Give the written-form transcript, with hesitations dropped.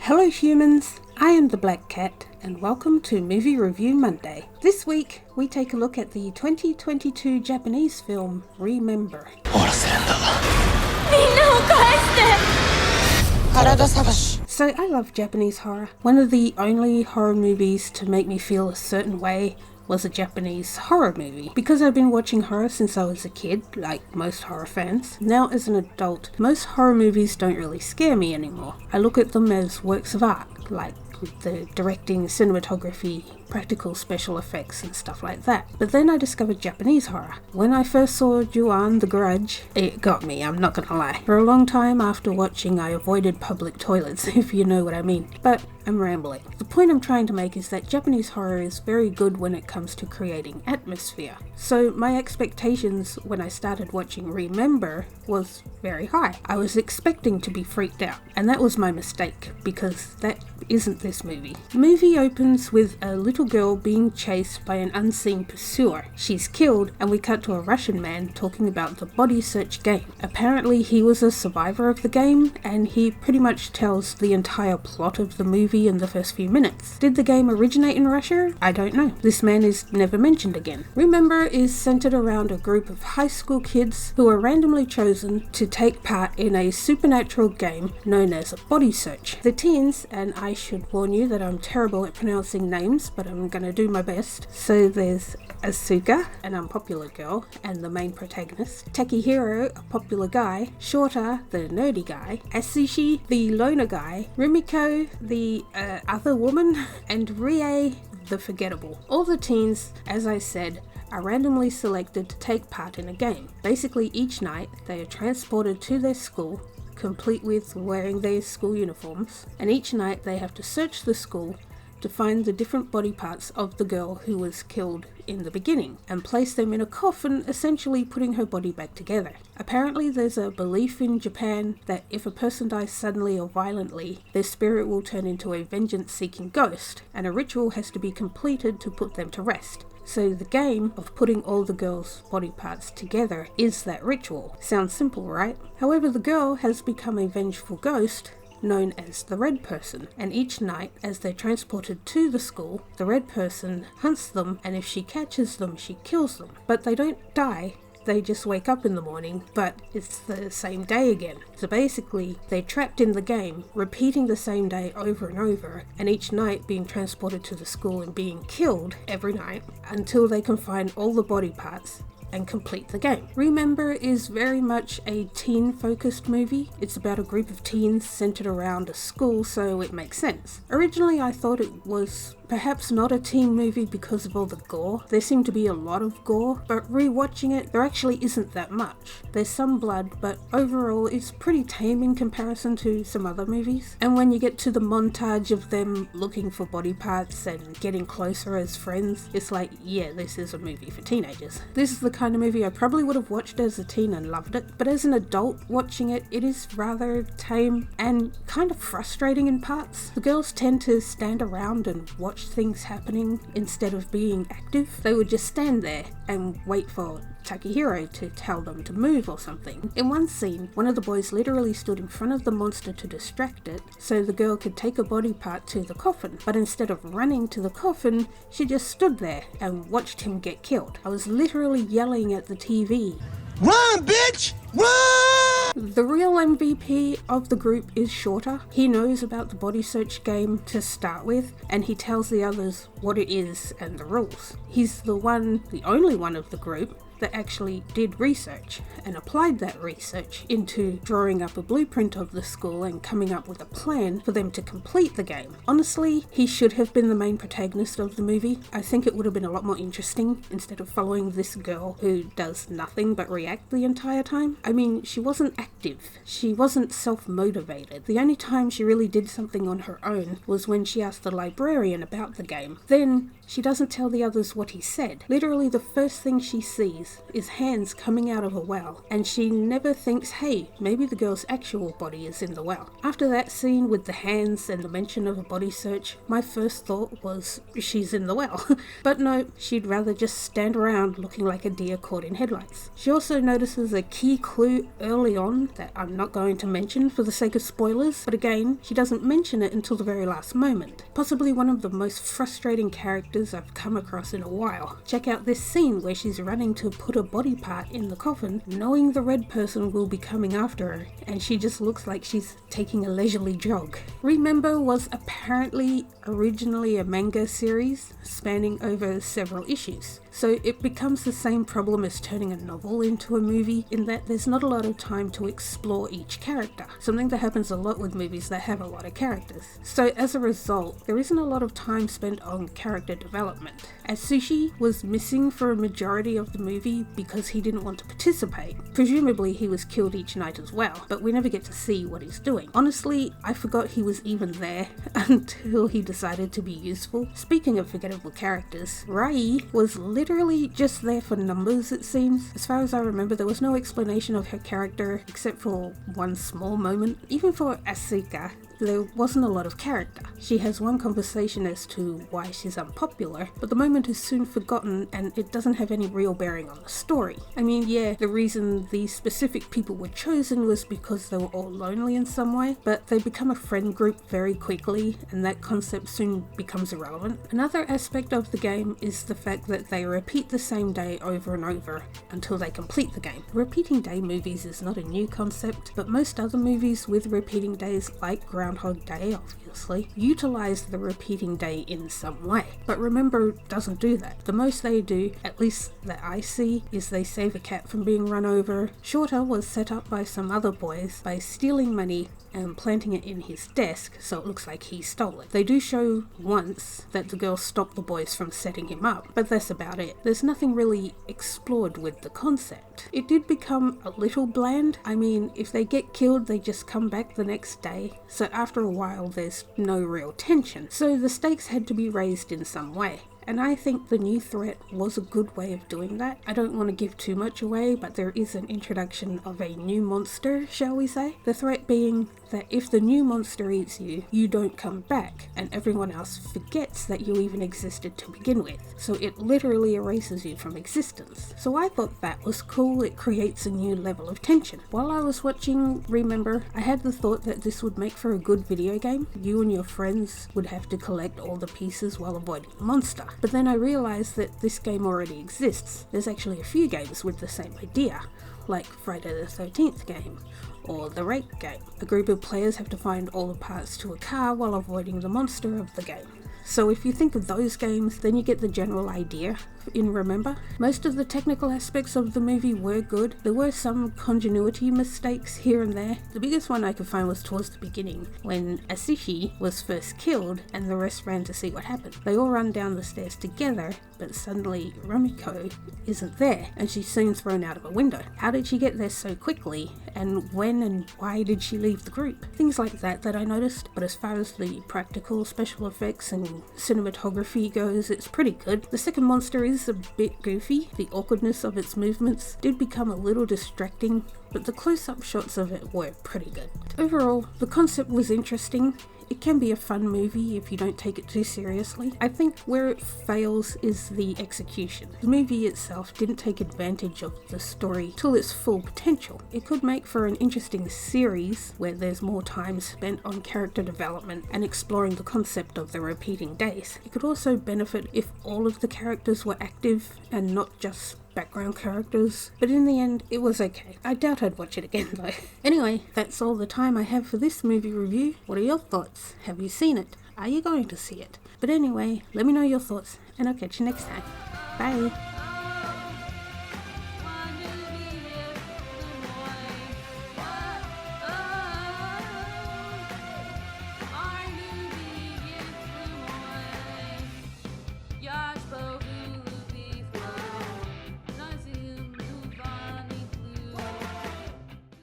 Hello humans, I am the Black Cat and welcome to Movie Review Monday. This week we take a look at the 2022 Japanese film Remember. So I love Japanese horror. One of the only horror movies to make me feel a certain way was a Japanese horror movie. Because I've been watching horror since I was a kid, like most horror fans, now as an adult, most horror movies don't really scare me anymore. I look at them as works of art, like the directing, cinematography, practical special effects and stuff like that. But then I discovered Japanese horror. When I first saw Ju-On: The Grudge, it got me, I'm not gonna lie. For a long time after watching, I avoided public toilets, if you know what I mean. But I'm rambling. The point I'm trying to make is that Japanese horror is very good when it comes to creating atmosphere. So my expectations when I started watching Remember was very high. I was expecting to be freaked out, and that was my mistake, because that isn't this movie. The movie opens with a little girl being chased by an unseen pursuer. She's killed, and we cut to a Russian man talking about the body search game. Apparently he was a survivor of the game, and he pretty much tells the entire plot of the movie in the first few minutes. Did the game originate in Russia? I don't know. This man is never mentioned again. Remember is centered around a group of high school kids who are randomly chosen to take part in a supernatural game known as a body search. The teens, and I should warn you that I'm terrible at pronouncing names, but I'm gonna do my best. So there's Asuka, an unpopular girl and the main protagonist, Takehiro, a popular guy, Shota, the nerdy guy, Asushi, the loner guy, Rumiko, the other woman, and Rie, the forgettable. All the teens, as I said, are randomly selected to take part in a game. Basically each night they are transported to their school, complete with wearing their school uniforms, and each night they have to search the school to find the different body parts of the girl who was killed in the beginning and place them in a coffin, essentially putting her body back together. Apparently there's a belief in Japan that if a person dies suddenly or violently, their spirit will turn into a vengeance-seeking ghost, and a ritual has to be completed to put them to rest. So the game of putting all the girl's body parts together is that ritual. Sounds simple, right? However, the girl has become a vengeful ghost known as the Red Person, and each night as they're transported to the school, the Red Person hunts them, and if she catches them, she kills them. But they don't die, they just wake up in the morning, but it's the same day again. So basically, they're trapped in the game, repeating the same day over and over, and each night being transported to the school and being killed every night until they can find all the body parts and complete the game. Remember is very much a teen-focused movie. It's about a group of teens centered around a school, so it makes sense. Originally I thought it was perhaps not a teen movie because of all the gore. There seemed to be a lot of gore, but rewatching it, there actually isn't that much. There's some blood, but overall it's pretty tame in comparison to some other movies. And when you get to the montage of them looking for body parts and getting closer as friends, it's like, yeah, this is a movie for teenagers. This is the kind of movie I probably would have watched as a teen and loved it, but as an adult watching it, it is rather tame and kind of frustrating in parts. The girls tend to stand around and watch things happening instead of being active. They would just stand there and wait for Takehiro to tell them to move or something. In one scene, one of the boys literally stood in front of the monster to distract it so the girl could take a body part to the coffin, but instead of running to the coffin, she just stood there and watched him get killed. I was literally yelling at the TV, "Run, bitch! Run!" The real MVP of the group is Shota. He knows about the body search game to start with, and he tells the others what it is and the rules. He's the only one of the group that actually did research and applied that research into drawing up a blueprint of the school and coming up with a plan for them to complete the game. Honestly, he should have been the main protagonist of the movie. I think it would have been a lot more interesting instead of following this girl who does nothing but react the entire time. I mean, she wasn't active. She wasn't self-motivated. The only time she really did something on her own was when she asked the librarian about the game. Then She doesn't tell the others what he said. Literally the first thing she sees is hands coming out of a well, and she never thinks, hey, maybe the girl's actual body is in the well. After that scene with the hands and the mention of a body search, my first thought was she's in the well. But no, she'd rather just stand around looking like a deer caught in headlights. She also notices a key clue early on that I'm not going to mention for the sake of spoilers, but again, she doesn't mention it until the very last moment. Possibly one of the most frustrating characters I've come across in a while. Check out this scene where she's running to put a body part in the coffin, knowing the red person will be coming after her, and she just looks like she's taking a leisurely jog. Remember was apparently originally a manga series spanning over several issues, so it becomes the same problem as turning a novel into a movie in that there's not a lot of time to explore each character, something that happens a lot with movies that have a lot of characters. So as a result, there isn't a lot of time spent on character development. Atsushi was missing for a majority of the movie because he didn't want to participate. Presumably he was killed each night as well, but we never get to see what he's doing. Honestly, I forgot he was even there until he decided to be useful. Speaking of forgettable characters, Rai was literally just there for numbers, it seems. As far as I remember, there was no explanation of her character except for one small moment. Even for Asuka, there wasn't a lot of character. She has one conversation as to why she's unpopular, but the moment is soon forgotten and it doesn't have any real bearing on the story. I mean, yeah, the reason these specific people were chosen was because they were all lonely in some way, but they become a friend group very quickly and that concept soon becomes irrelevant. Another aspect of the game is the fact that they repeat the same day over and over until they complete the game. Repeating day movies is not a new concept, but most other movies with repeating days, like Groundhog Day obviously, utilize the repeating day in some way. But Remember doesn't do that. The most they do, at least that I see, is they save a cat from being run over. Shorter was set up by some other boys by stealing money and planting it in his desk so it looks like he stole it. They do show once that the girl stopped the boys from setting him up, but that's about it. There's nothing really explored with the concept. It did become a little bland. I mean, if they get killed, they just come back the next day, so after a while there's no real tension. So the stakes had to be raised in some way. And I think the new threat was a good way of doing that. I don't want to give too much away, but there is an introduction of a new monster, shall we say? The threat being that if the new monster eats you, you don't come back, and everyone else forgets that you even existed to begin with. So it literally erases you from existence. So I thought that was cool. It creates a new level of tension. While I was watching Remember, I had the thought that this would make for a good video game. You and your friends would have to collect all the pieces while avoiding the monster. But then I realized that this game already exists. There's actually a few games with the same idea, like Friday the 13th game, or the Rake game. A group of players have to find all the parts to a car while avoiding the monster of the game. So if you think of those games, then you get the general idea in Remember. Most of the technical aspects of the movie were good. There were some continuity mistakes here and there. The biggest one I could find was towards the beginning, when Atsushi was first killed and the rest ran to see what happened. They all run down the stairs together, but suddenly Rumiko isn't there and she's soon thrown out of a window. How did she get there so quickly, and when and why did she leave the group? Things like that I noticed, but as far as the practical special effects and cinematography goes, it's pretty good. The second monster is a bit goofy. The awkwardness of its movements did become a little distracting, but the close-up shots of it were pretty good. Overall, the concept was interesting. It can be a fun movie if you don't take it too seriously. I think where it fails is the execution. The movie itself didn't take advantage of the story to its full potential. It could make for an interesting series where there's more time spent on character development and exploring the concept of the repeating days. It could also benefit if all of the characters were active and not just background characters, but in the end it was okay. I doubt I'd watch it again though. Anyway, that's all the time I have for this movie review. What are your thoughts? Have you seen it? Are you going to see it? But anyway, let me know your thoughts and I'll catch you next time. Bye!